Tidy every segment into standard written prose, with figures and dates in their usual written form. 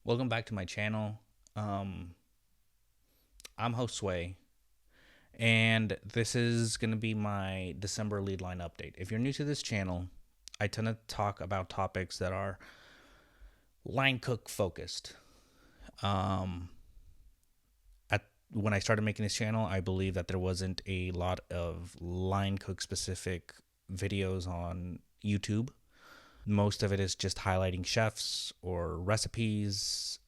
Welcome back to my channel. Um, I'm host Sway, and this is going to be my December lead line update. If you're new to this channel, I tend to talk about topics that are line cook focused. Um, when I started making this channel, I believe that there wasn't a lot of line cook specific videos on YouTube. Most of it is just highlighting chefs or recipes,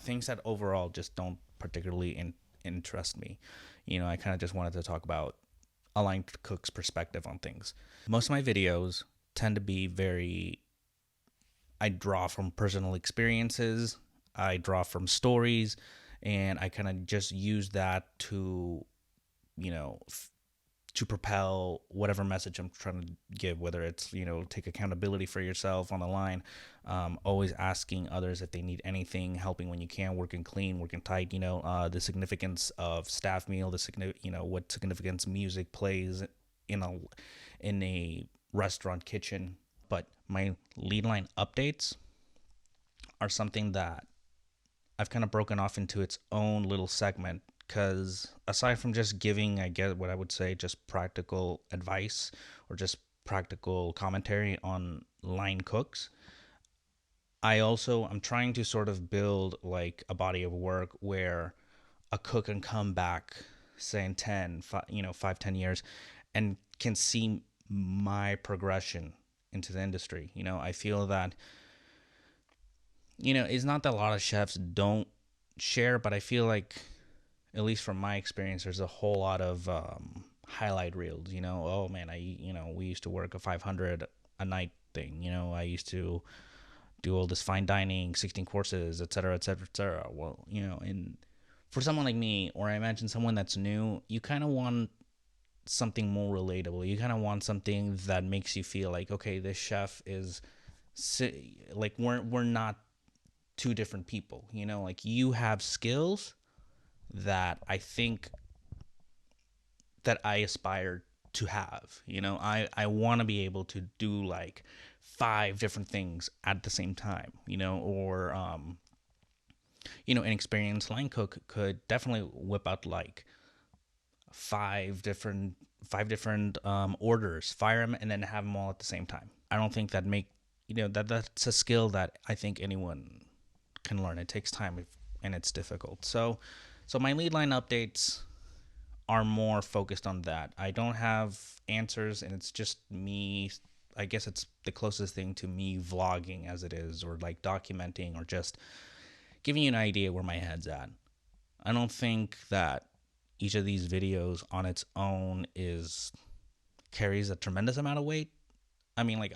things that overall just don't particularly interest me. I kind of just wanted to talk about a line cook's perspective on things. Most of my videos tend to be I draw from personal experiences, I draw from stories, and I kind of just use that to, you know, to propel whatever message I'm trying to give, whether it's, take accountability for yourself on the line, always asking others if they need anything, helping when you can, working clean, working tight, the significance of staff meal, what significance music plays in a restaurant kitchen. But my lead line updates are something that I've kind of broken off into its own little segment, because aside from just giving, I guess what I would say, just practical advice or just practical commentary on line cooks, I'm trying to sort of build like a body of work where a cook can come back, say in 5, 10 years, and can see my progression into the industry. I feel that, it's not that a lot of chefs don't share, but I feel like, at least from my experience, there's a whole lot of highlight reels. Oh man, we used to work a 500 a night thing. I used to do all this fine dining, 16 courses, et cetera, et cetera, et cetera. Well, and for someone like me, or I imagine someone that's new, you kind of want something more relatable. You kind of want something that makes you feel like, okay, this chef is like we're not two different people. Like you have skills that I think that I aspire to have. I want to be able to do like 5 different things at the same time, or an experienced line cook could definitely whip out like five different orders, fire them, and then have them all at the same time. I don't think that's a skill that I think anyone can learn. It takes time and it's difficult. So my lead line updates are more focused on that. I don't have answers, and it's just me. I guess it's the closest thing to me vlogging as it is, or like documenting, or just giving you an idea where my head's at. I don't think that each of these videos on its own carries a tremendous amount of weight. I mean, like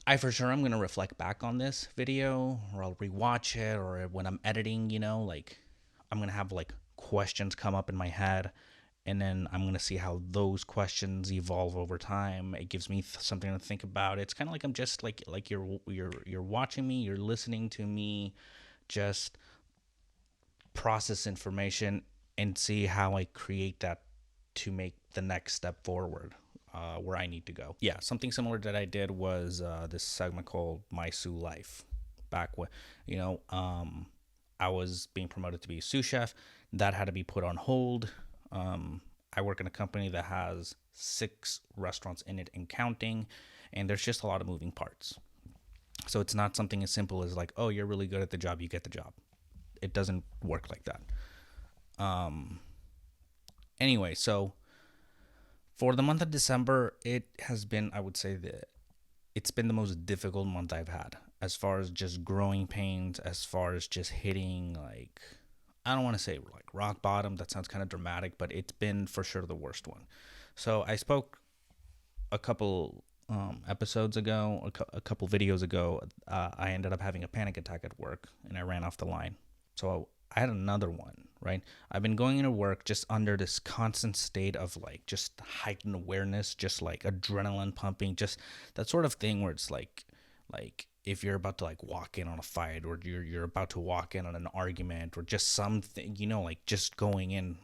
I for sure I'm gonna reflect back on this video, or I'll rewatch it, or when I'm editing, like I'm gonna have like questions come up in my head, and then I'm gonna see how those questions evolve over time. It gives me something to think about. It's kind of like I'm just like you're watching me, you're listening to me, just process information and see how I create that to make the next step forward. Where I need to go. Yeah, something similar that I did was this segment called My Sous Life. Back when, I was being promoted to be a sous chef. That had to be put on hold. I work in a company that has 6 restaurants in it and counting, and there's just a lot of moving parts. So it's not something as simple as like, oh, you're really good at the job, you get the job. It doesn't work like that. Anyway, so for the month of December, it has been, I would say that it's been the most difficult month I've had, as far as just growing pains, as far as just hitting like, I don't want to say like rock bottom. That sounds kind of dramatic, but it's been for sure the worst one. So I spoke a couple episodes ago, a couple videos ago. I ended up having a panic attack at work, and I ran off the line. So I had another one, right? I've been going into work just under this constant state of like just heightened awareness, just like adrenaline pumping, just that sort of thing where it's like if you're about to like walk in on a fight, or you're about to walk in on an argument, or just something, like just going in.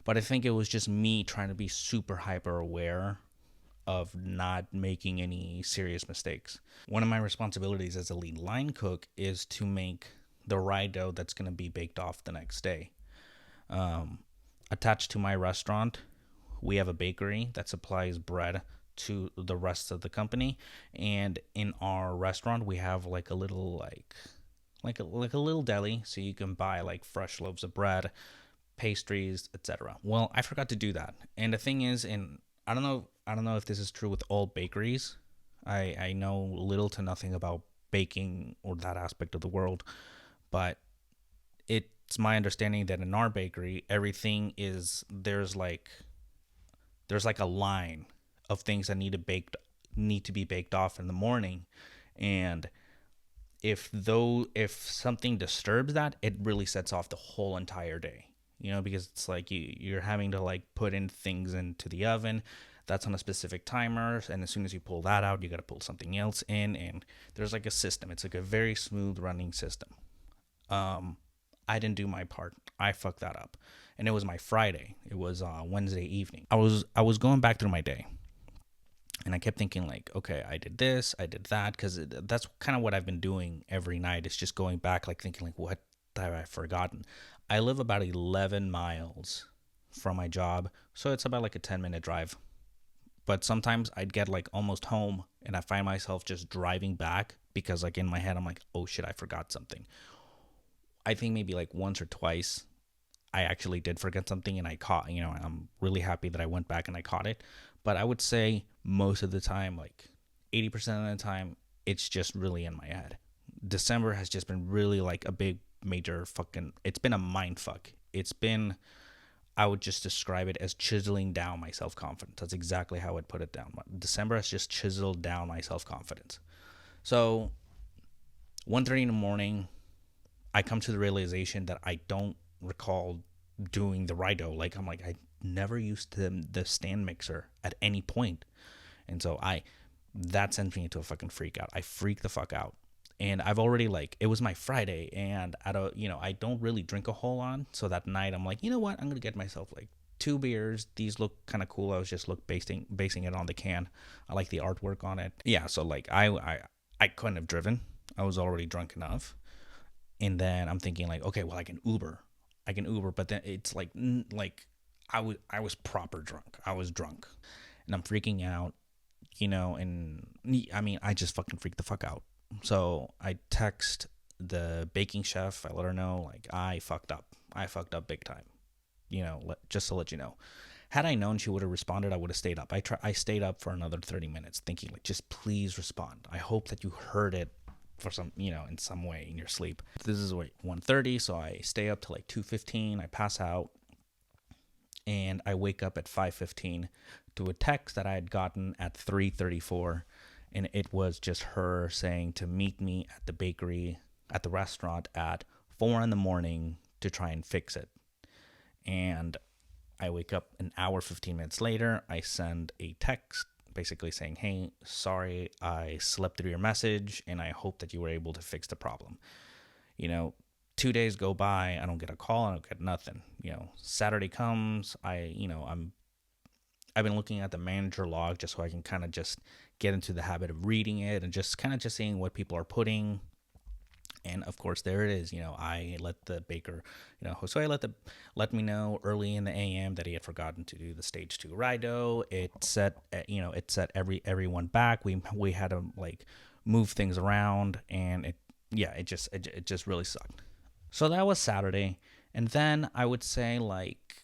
But I think it was just me trying to be super hyper aware of not making any serious mistakes. One of my responsibilities as a lead line cook is to make the rye dough that's going to be baked off the next day. Um, Attached to my restaurant, we have a bakery that supplies bread to the rest of the company, and in our restaurant we have like a little like a little deli, so you can buy like fresh loaves of bread, pastries, etc. Well, I forgot to do that, and the thing is, and I don't know if this is true with all bakeries. I know little to nothing about baking or that aspect of the world, but it's my understanding that in our bakery everything is there's like a line of things that need to be baked off in the morning, and if something disturbs that, it really sets off the whole entire day. Because it's like you're having to like put in things into the oven that's on a specific timer, and as soon as you pull that out, you got to pull something else in, and there's like a system. It's like a very smooth running system. I didn't do my part. I fucked that up, and it was my Friday. It was Wednesday evening. I was going back through my day, and I kept thinking like, okay, I did this, I did that, because that's kind of what I've been doing every night. It's just going back, like thinking like, what have I forgotten? I live about 11 miles from my job, so it's about like a 10-minute drive. But sometimes I'd get like almost home, and I find myself just driving back because like in my head I'm like, oh shit, I forgot something. I think maybe like once or twice I actually did forget something, and I caught, I'm really happy that I went back and I caught it. But I would say most of the time, like 80% of the time, it's just really in my head. December has just been really like a big, major it's been a mind fuck. I would just describe it as chiseling down my self confidence. That's exactly how I'd put it down. December has just chiseled down my self confidence. So 1:30 in the morning, I come to the realization that I don't recall doing the rye dough. Like I'm like, I never used the stand mixer at any point. And so that sends me into a fucking freak out. I freak the fuck out. And I've already like, it was my Friday, and I don't really drink a whole lot. So that night I'm like, you know what? I'm going to get myself like 2 beers. These look kind of cool. I was just basing it on the can. I like the artwork on it. Yeah. So like I couldn't have driven. I was already drunk enough. And then I'm thinking like, okay, well, I can Uber, but then it's like I was proper drunk. I was drunk, and I'm freaking out, and I mean, I just fucking freaked the fuck out. So I text the baking chef. I let her know like I fucked up. I fucked up big time. Just to let you know. Had I known she would have responded, I would have stayed up. I stayed up for another 30 minutes, thinking like, just please respond. I hope that you heard it for some, in some way in your sleep. This is 1:30, so I stay up till like 2:15. I pass out, and I wake up at 5:15 to a text that I had gotten at 3:34, and it was just her saying to meet me at the bakery, at the restaurant at 4 in the morning to try and fix it. And I wake up an hour 15 minutes later. I send a text basically saying, hey, sorry, I slept through your message, and I hope that you were able to fix the problem. 2 days go by, I don't get a call, I don't get nothing. Saturday comes, I've been looking at the manager log just so I can kind of just get into the habit of reading it and just kind of just seeing what people are putting. And of course, there it is. I let the baker, Josue let me know early in the AM that he had forgotten to do the stage 2 rye dough. It set everyone back. We had to like move things around, and it just really sucked. So that was Saturday, and then I would say like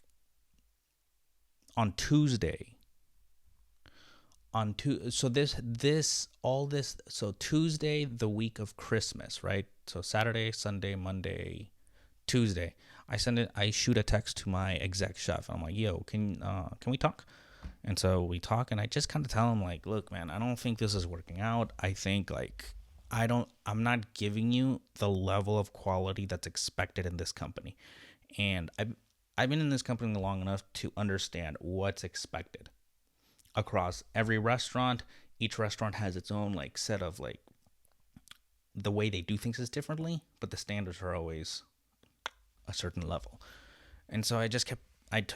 on Tuesday. So Tuesday, the week of Christmas, right? So Saturday, Sunday, Monday, Tuesday, I shoot a text to my exec chef. I'm like, yo, can we talk? And so we talk, and I just kind of tell him like, look, man, I don't think this is working out. I think like I'm not giving you the level of quality that's expected in this company. And I've been in this company long enough to understand what's expected across every restaurant. Each restaurant has its own like set of like, the way they do things is differently, but the standards are always a certain level. And so I just kept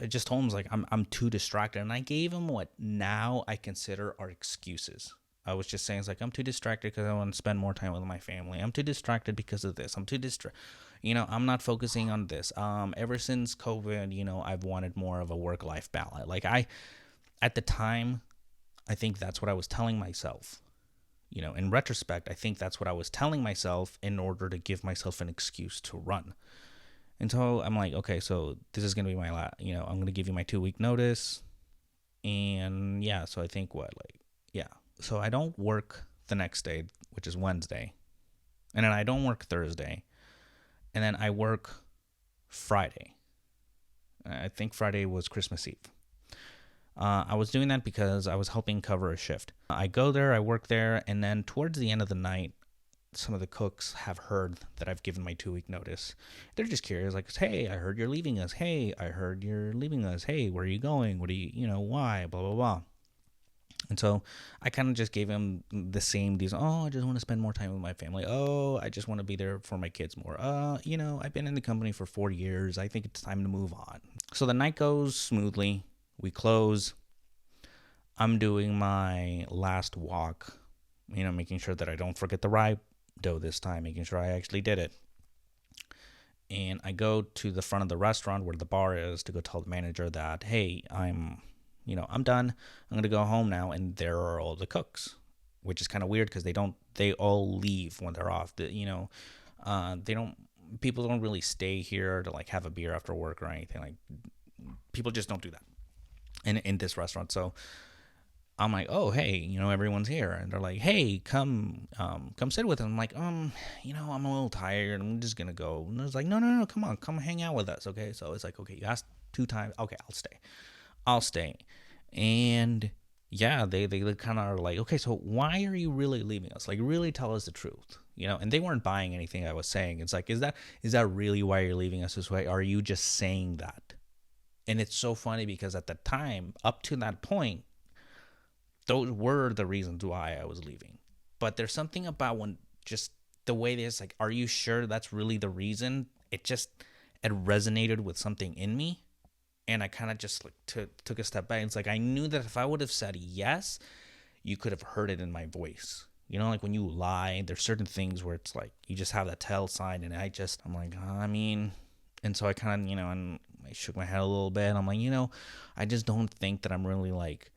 just told him, like, I'm too distracted, and I gave him what now I consider are excuses. I was just saying, it's like, I'm too distracted because I want to spend more time with my family. I'm too distracted because of this. I'm too distracted. I'm not focusing on this. Ever since COVID, I've wanted more of a work-life balance. Like, at the time, I think that's what I was telling myself. In retrospect, I think that's what I was telling myself in order to give myself an excuse to run. And so I'm like, okay, so this is going to be my last, I'm going to give you my 2 week notice. And yeah, so I think yeah. So I don't work the next day, which is Wednesday. And then I don't work Thursday. And then I work Friday. I think Friday was Christmas Eve. I was doing that because I was helping cover a shift. I go there, I work there, and then towards the end of the night, some of the cooks have heard that I've given my 2 week notice. They're just curious, like, hey, I heard you're leaving us. Hey, I heard you're leaving us. Hey, where are you going? What do why? Blah, blah, blah. And so I kind of just gave him the same, I just want to spend more time with my family. Oh, I just want to be there for my kids more. I've been in the company for 4 years. I think it's time to move on. So the night goes smoothly. We close. I'm doing my last walk, making sure that I don't forget the rye dough this time, making sure I actually did it. And I go to the front of the restaurant where the bar is to go tell the manager that, hey, I'm done. I'm going to go home now. And there are all the cooks, which is kind of weird because they all leave when they're off. People don't really stay here to like have a beer after work or anything. Like, people just don't do that in this restaurant. So I'm like, oh, hey, everyone's here. And they're like, hey, come sit with us. I'm like, I'm a little tired. I'm just going to go. And it's like, no, come on, come hang out with us. Okay. So it's like, okay, you asked 2 times. Okay, I'll stay. And yeah, they kind of are like, okay, so why are you really leaving us? Like, really tell us the truth, and they weren't buying anything I was saying. It's like, is that really why you're leaving us this way? Are you just saying that? And it's so funny because at the time, up to that point, those were the reasons why I was leaving. But there's something about when just the way it is, like, are you sure that's really the reason? It resonated with something in me. And I kind of just like took a step back. It's like, I knew that if I would have said yes, you could have heard it in my voice. Like when you lie, there's certain things where it's like, you just have that tell sign. And I'm like, and so I kind of, and I shook my head a little bit. I'm like, I just don't think that I'm really like,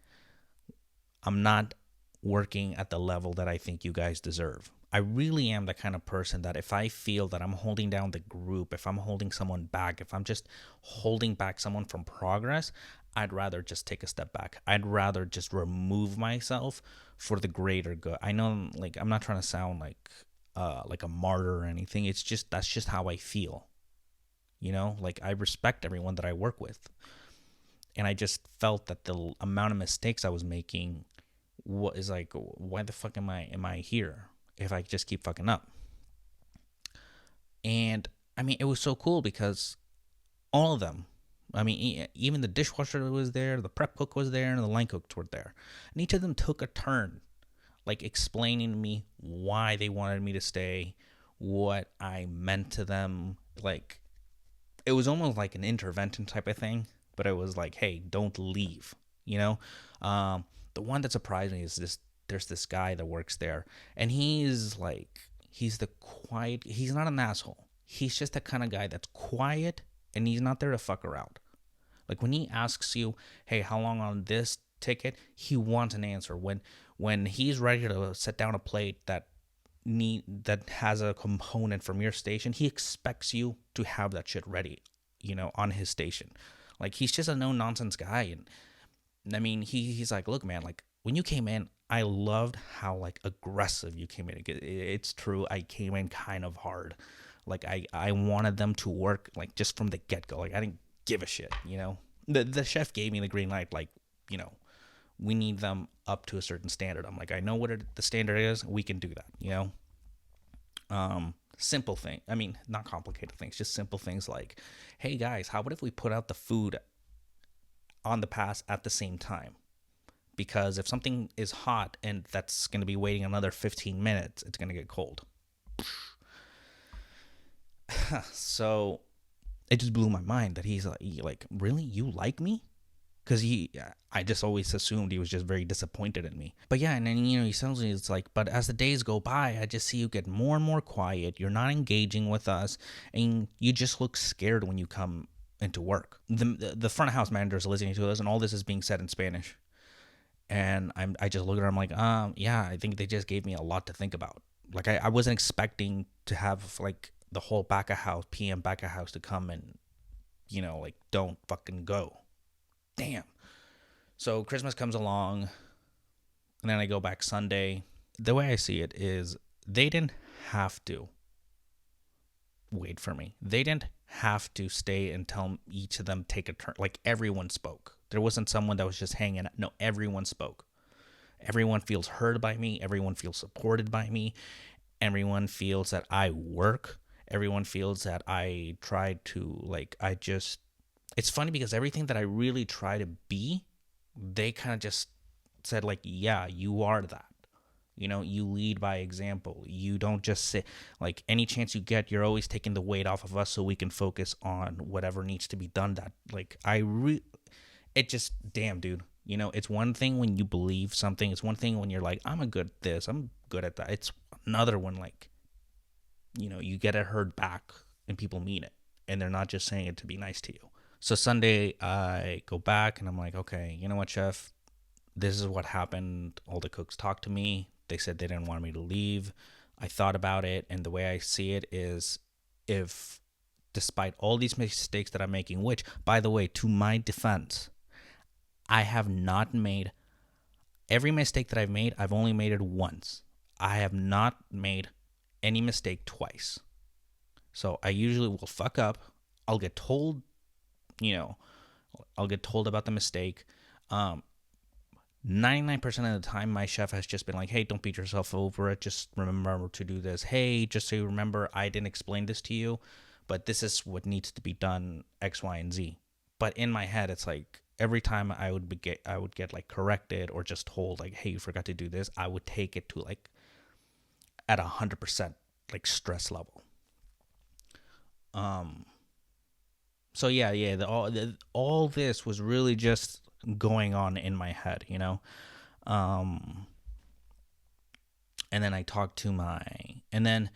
I'm not working at the level that I think you guys deserve. I really am the kind of person that if I feel that I'm holding down the group, if I'm holding someone back, if I'm just holding back someone from progress, I'd rather just take a step back. I'd rather just remove myself for the greater good. I know, like, I'm not trying to sound like a martyr or anything. It's just, that's just how I feel. Like, I respect everyone that I work with. And I just felt that the amount of mistakes I was making is like, why the fuck am I here if I just keep fucking up? And it was so cool because all of them, even the dishwasher was there, the prep cook was there, and the line cooks were there. And each of them took a turn, like, explaining to me why they wanted me to stay, what I meant to them. Like, it was almost like an intervention type of thing, but it was like, hey, don't leave, The one that surprised me is there's this guy that works there, and he's the quiet, he's not an asshole. He's just the kind of guy that's quiet, and he's not there to fuck around. Like, when he asks you, hey, how long on this ticket, he wants an answer. When he's ready to set down a plate that has a component from your station, he expects you to have that shit ready, on his station. Like, he's just a no nonsense guy. And he's like, look, man, like, when you came in, I loved how, like, aggressive you came in. It's true, I came in kind of hard. Like, I wanted them to work, like, just from the get-go. Like, I didn't give a shit, The chef gave me the green light, like, we need them up to a certain standard. I'm like, I know what the standard is. We can do that, Simple thing. Not complicated things, just simple things like, hey, guys, how about if we put out the food on the pass at the same time? Because if something is hot and that's going to be waiting another 15 minutes, it's going to get cold. So it just blew my mind that like really, you like me? Because I just always assumed he was just very disappointed in me. But yeah, and then he tells me, it's like, but as the days go by, I just see you get more and more quiet. You're not engaging with us, and you just look scared when you come into work. The front of house manager is listening to us, and all this is being said in Spanish. And I just look at her, I'm like, yeah, I think they just gave me a lot to think about. Like I wasn't expecting to have like the whole back of house PM back of house to come and like, don't fucking go. Damn. So Christmas comes along, and then I go back Sunday. The way I see it is, they didn't have to wait for me. They didn't have to stay and tell each of them take a turn. Like, everyone spoke. There wasn't someone that was just hanging out. No, everyone spoke. Everyone feels heard by me. Everyone feels supported by me. Everyone feels that I work. Everyone feels that I try to, like, it's funny because everything that I really try to be, they kind of just said, like, yeah, you are that. You lead by example. You don't just sit, like, any chance you get, you're always taking the weight off of us so we can focus on whatever needs to be done. That, like, it just, damn, dude. It's one thing when you believe something. It's one thing when you're like, I'm a good at this, I'm good at that. It's another one, like, you get it heard back and people mean it. And they're not just saying it to be nice to you. So Sunday, I go back and I'm like, okay, you know what, chef? This is what happened. All the cooks talked to me. They said they didn't want me to leave. I thought about it, and the way I see it is, if despite all these mistakes that I'm making, which, by the way, to my defense, I have not made every mistake that I've made, I've only made it once. I have not made any mistake twice. So I usually will fuck up. I'll get told, you know, I'll get told about the mistake. 99% of the time, my chef has just been like, hey, don't beat yourself over it. Just remember to do this. Hey, just so you remember, I didn't explain this to you, but this is what needs to be done, X, Y, and Z. But in my head, it's like, every time I would get like corrected or just told, like, hey, you forgot to do this, I would take it to, like, at 100% like stress level. Um. So yeah. All this was really just going on in my head. Um. And then and then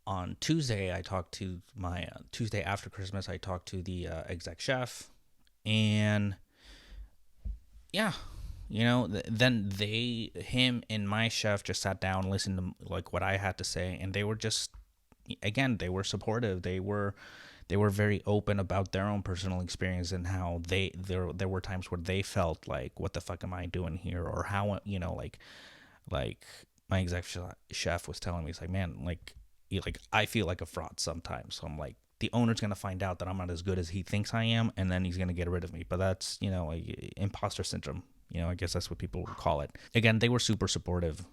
on Tuesday, I talked to my Tuesday after Christmas, I talked to the exec chef, and yeah, then him and my chef just sat down, listened to, like, what I had to say, and they were just, again, they were supportive. They were very open about their own personal experience and how there were times where they felt like, what the fuck am I doing here, or how, like my exec chef was telling me, it's like, man, like, I feel like a fraud sometimes. So I'm like, the owner's gonna find out that I'm not as good as he thinks I am, and then he's gonna get rid of me. But that's, imposter syndrome. I guess that's what people would call it. Again, they were super supportive,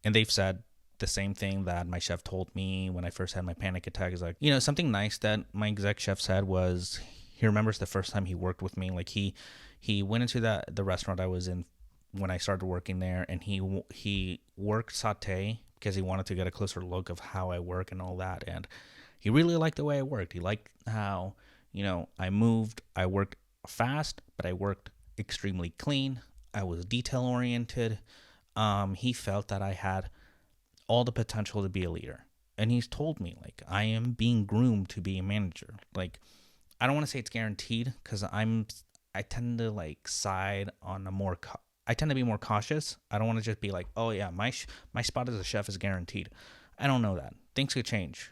and they've said the same thing that my chef told me when I first had my panic attack. Is like, something nice that my exec chef said was, he remembers the first time he worked with me. Like, he went into the restaurant I was in when I started working there, and he worked saute because he wanted to get a closer look of how I work and all that. And he really liked the way I worked. He liked how, I moved. I worked fast, but I worked extremely clean. I was detail oriented. He felt that I had all the potential to be a leader. And he's told me, like, I am being groomed to be a manager. Like, I don't want to say it's guaranteed, because I tend to, like, side on I tend to be more cautious. I don't want to just be like, oh yeah, my spot as a chef is guaranteed. I don't know that. Things could change.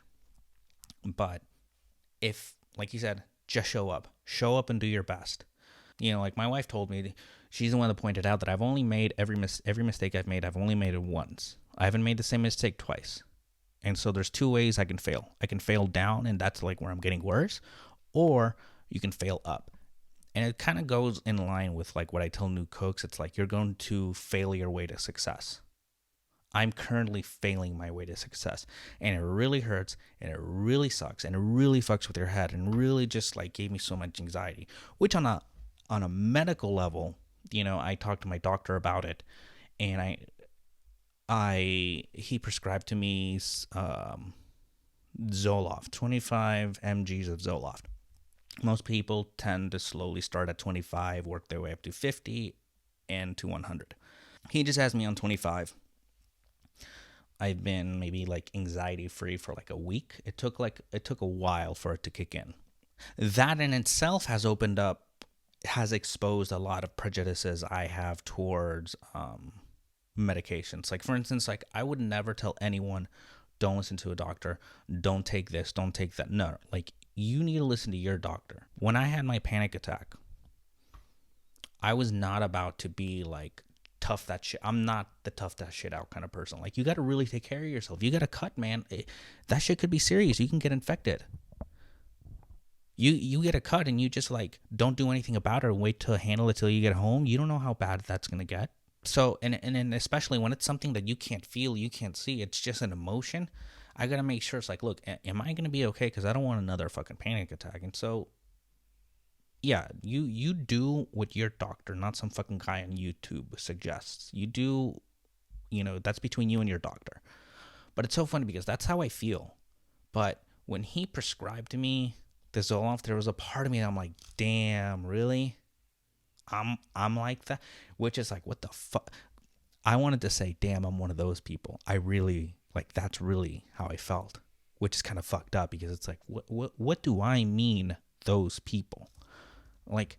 But if, like you said, just show up and do your best. Like my wife told me, she's the one that pointed out that I've only made every mistake I've made, I've only made it once. I haven't made the same mistake twice. And so there's two ways I can fail. I can fail down, and that's like where I'm getting worse, or you can fail up. And it kind of goes in line with, like, what I tell new cooks. It's like, you're going to fail your way to success. I'm currently failing my way to success, and it really hurts, and it really sucks, and it really fucks with your head, and really just, like, gave me so much anxiety. Which on a medical level, I talked to my doctor about it, and he prescribed to me Zoloft, 25 mgs of Zoloft. Most people tend to slowly start at 25, work their way up to 50 and to 100. He just has me on 25. I've been maybe like anxiety free for like a week. It took a while for it to kick in. That in itself has exposed a lot of prejudices I have towards medications. Like for instance, like I would never tell anyone, don't listen to a doctor, don't take this, don't take that. No, like you need to listen to your doctor. When I had my panic attack, I was not about to be like tough that shit. I'm not the tough that shit out kind of person. Like you got to really take care of yourself. You got to cut, man. That shit could be serious. You can get infected. You get a cut and you just like don't do anything about it or wait to handle it till you get home. You don't know how bad that's gonna get. So and especially when it's something that you can't feel, you can't see, it's just an emotion. I gotta make sure it's like, look, am I gonna be okay? Because I don't want another fucking panic attack. And so yeah, you do what your doctor, not some fucking guy on YouTube suggests. You do, that's between you and your doctor. But it's so funny because that's how I feel. But when he prescribed to me the Zoloft, there was a part of me that I'm like, damn, really? I'm like that, which is like, what the fuck? I wanted to say, damn, I'm one of those people. I really like that's really how I felt, which is kind of fucked up because it's like, what do I mean those people? Like,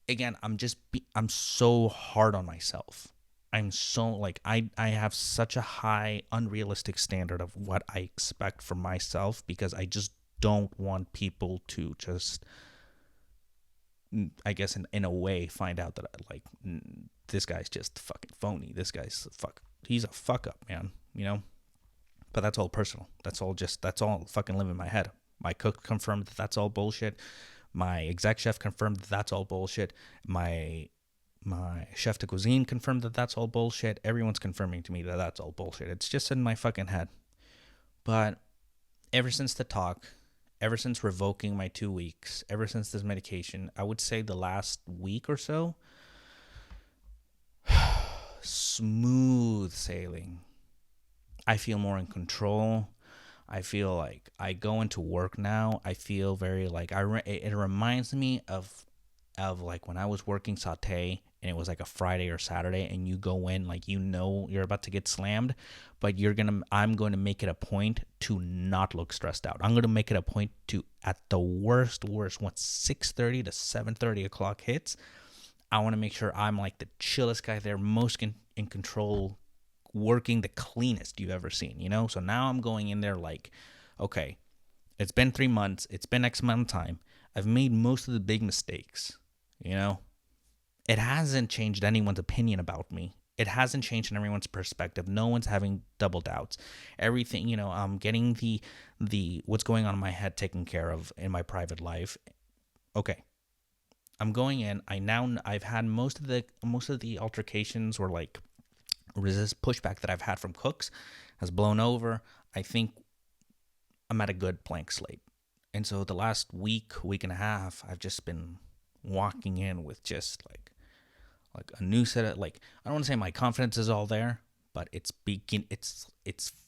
again, I'm so hard on myself. I'm so like I have such a high unrealistic standard of what I expect from myself because I just don't want people to just, I guess in a way, find out that like this guy's just fucking phony. This guy's he's a fuck up, man, But that's all personal. That's all fucking live in my head. My cook confirmed that that's all bullshit. My exec chef confirmed that that's all bullshit. My chef de cuisine confirmed that that's all bullshit. Everyone's confirming to me that that's all bullshit. It's just in my fucking head. But ever since the talk, ever since revoking my 2 weeks, ever since this medication, I would say the last week or so, smooth sailing. I feel more in control. I feel like I go into work now. I feel very like it reminds me of like when I was working Saute and it was like a Friday or Saturday and you go in like you're about to get slammed, but I'm going to make it a point to not look stressed out. I'm going to make it a point to, at the worst once 6:30 to 7:30 o'clock hits, I want to make sure I'm like the chillest guy there, most in control, working the cleanest you've ever seen, So now I'm going in there like, okay, it's been 3 months, it's been X amount of time. I've made most of the big mistakes, It hasn't changed anyone's opinion about me. It hasn't changed everyone's perspective. No one's having double doubts. Everything, I'm getting the what's going on in my head taken care of in my private life. Okay. I'm going in. I've had most of the altercations or like resist pushback that I've had from cooks has blown over. I think I'm at a good blank slate. And so the last week and a half, I've just been walking in with just like a new set of, like, I don't want to say my confidence is all there, but it's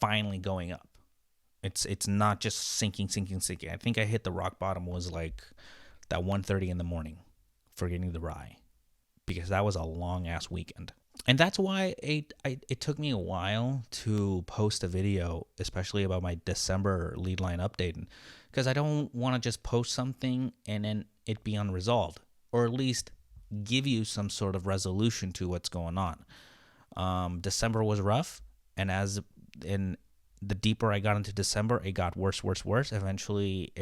finally going up. It's not just sinking. I think I hit the rock bottom was like that 1:30 in the morning for getting the rye, because that was a long ass weekend. And that's why it took me a while to post a video, especially about my December lead line update, because I don't want to just post something and then it be unresolved, or at least give you some sort of resolution to what's going on. December was rough, and the deeper I got into December, it got worse. Eventually,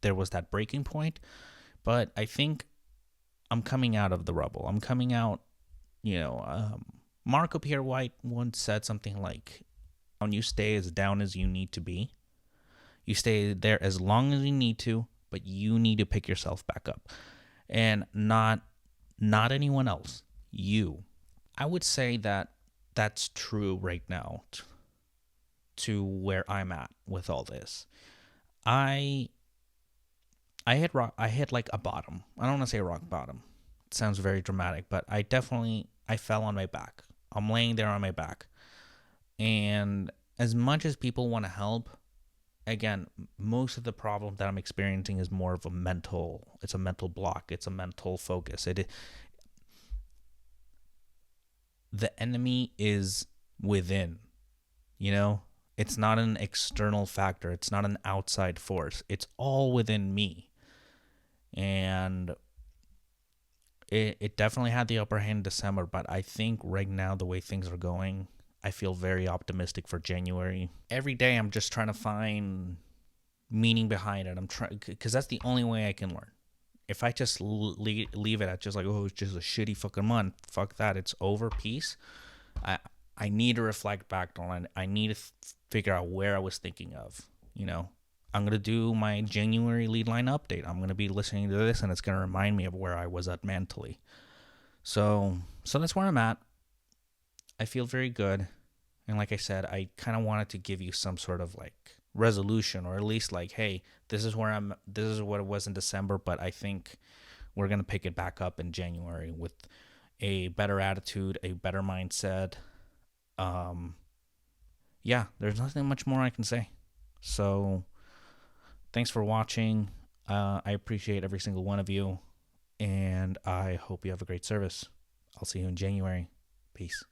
there was that breaking point, but I think I'm coming out of the rubble. I'm coming out, Marco Pierre White once said something like, when you stay as down as you need to be, you stay there as long as you need to, but you need to pick yourself back up. And not anyone else, you. I would say that that's true right now to where I'm at with all this. I hit like a bottom. I don't want to say rock bottom. It sounds very dramatic, but I fell on my back. I'm laying there on my back. And as much as people want to help, again, most of the problem that I'm experiencing is more of it's a mental block, it's a mental focus. The enemy is within, you know? It's not an external factor, it's not an outside force. It's all within me. And it definitely had the upper hand in December, but I think right now, the way things are going, I feel very optimistic for January. Every day, I'm just trying to find meaning behind it. I'm trying, because that's the only way I can learn. If I just leave it at just like, oh, it's just a shitty fucking month, fuck that, it's over, peace. I I need to reflect back on it. I need to figure out where I was thinking of. You know, I'm gonna do my January lead line update. I'm gonna be listening to this, and it's gonna remind me of where I was at mentally. So that's where I'm at. I feel very good, and like I said, I kind of wanted to give you some sort of like resolution, or at least like, hey, this is where I'm. This is what it was in December, but I think we're gonna pick it back up in January with a better attitude, a better mindset. Um, yeah, there's nothing much more I can say. So thanks for watching. I appreciate every single one of you, and I hope you have a great service. I'll see you in January. Peace.